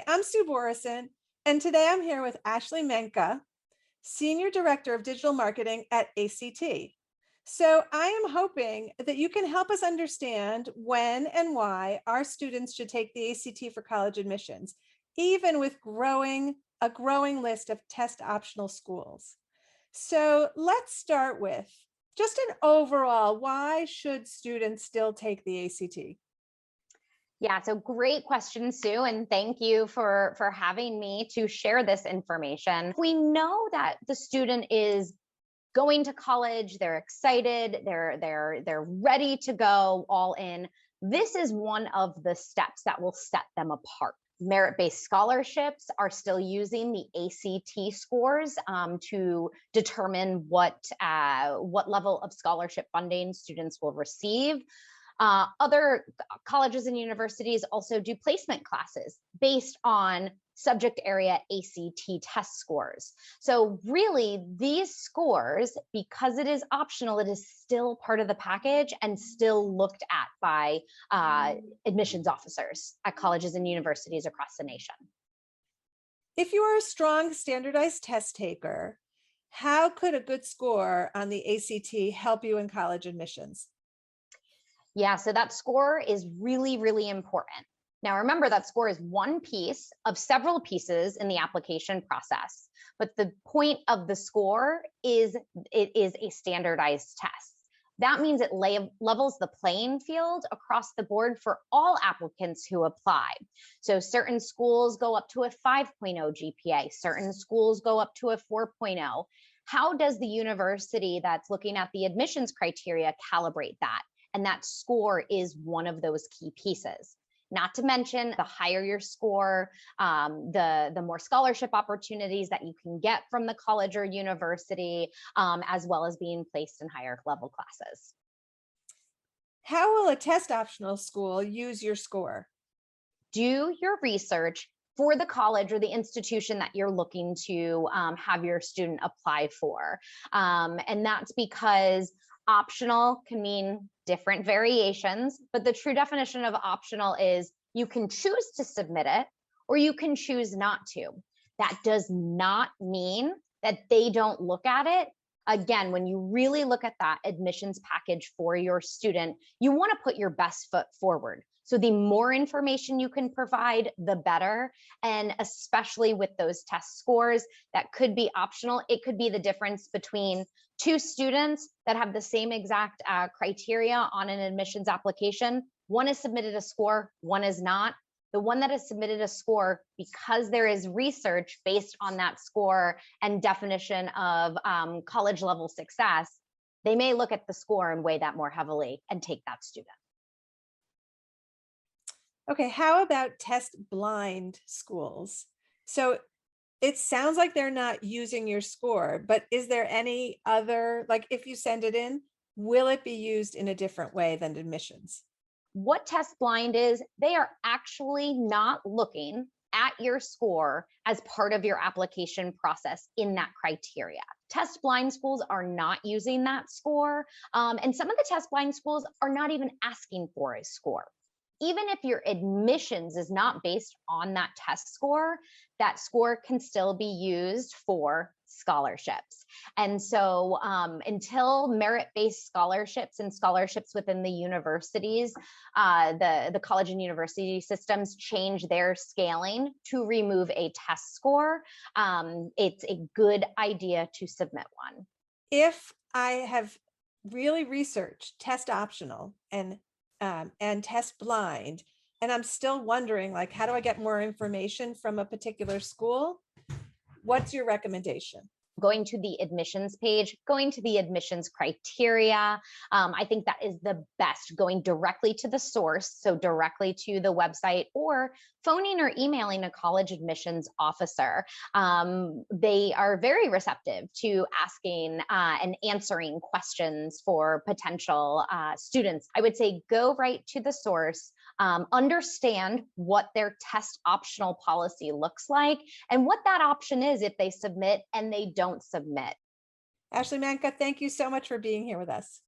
Hi, I'm Sue Borison, and today I'm here with Ashley Menka, Senior Director of Digital Marketing at ACT. So I am hoping that you can help us understand when and why our students should take the ACT for college admissions, even with a growing list of test optional schools. So let's start with just an overall, why should students still take the ACT? Yeah, so great question, Sue, and thank you for having me to share this information. We know that the student is going to college, they're excited, they're ready to go all in. This is one of the steps that will set them apart. Merit-based scholarships are still using the ACT scores to determine what level of scholarship funding students will receive. Other colleges and universities also do placement classes based on subject area ACT test scores. So really, these scores, because it is optional, it is still part of the package and still looked at by admissions officers at colleges and universities across the nation. If you are a strong standardized test taker, how could a good score on the ACT help you in college admissions? Yeah, so that score is really, really important. Now, remember that score is one piece of several pieces in the application process, but the point of the score is it is a standardized test. That means it levels the playing field across the board for all applicants who apply. So certain schools go up to a 5.0 GPA, certain schools go up to a 4.0. How does the university that's looking at the admissions criteria calibrate that? And that score is one of those key pieces. Not to mention, the higher your score, the more scholarship opportunities that you can get from the college or university, as well as being placed in higher level classes. How will a test optional school use your score? Do your research for the college or the institution that you're looking to have your student apply for. And that's because optional can mean different variations, but the true definition of optional is you can choose to submit it or you can choose not to. That does not mean that they don't look at it. Again, when you really look at that admissions package for your student, you want to put your best foot forward. So the more information you can provide, the better. And especially with those test scores that could be optional, it could be the difference between two students that have the same exact criteria on an admissions application. One has submitted a score, one is not. The one that has submitted a score, because there is research based on that score and definition of college level success, they may look at the score and weigh that more heavily and take that student. Okay, how about test blind schools? So it sounds like they're not using your score, but is there any other, like if you send it in, will it be used in a different way than admissions? What test blind is, they are actually not looking at your score as part of your application process in that criteria. Test blind schools are not using that score. And some of the test blind schools are not even asking for a score. Even if your admissions is not based on that test score, that score can still be used for scholarships. And so until merit-based scholarships and scholarships within the universities, the college and university systems change their scaling to remove a test score, it's a good idea to submit one. If I have really researched test optional and test blind, and I'm still wondering, like, how do I get more information from a particular school? What's your recommendation? Going to the admissions page, going to the admissions criteria. I think that is the best, going directly to the source, so directly to the website, or phoning or emailing a college admissions officer. They are very receptive to asking and answering questions for potential students. I would say go right to the source, understand what their test optional policy looks like and what that option is if they submit and they don't submit. Ashley Manka, thank you so much for being here with us.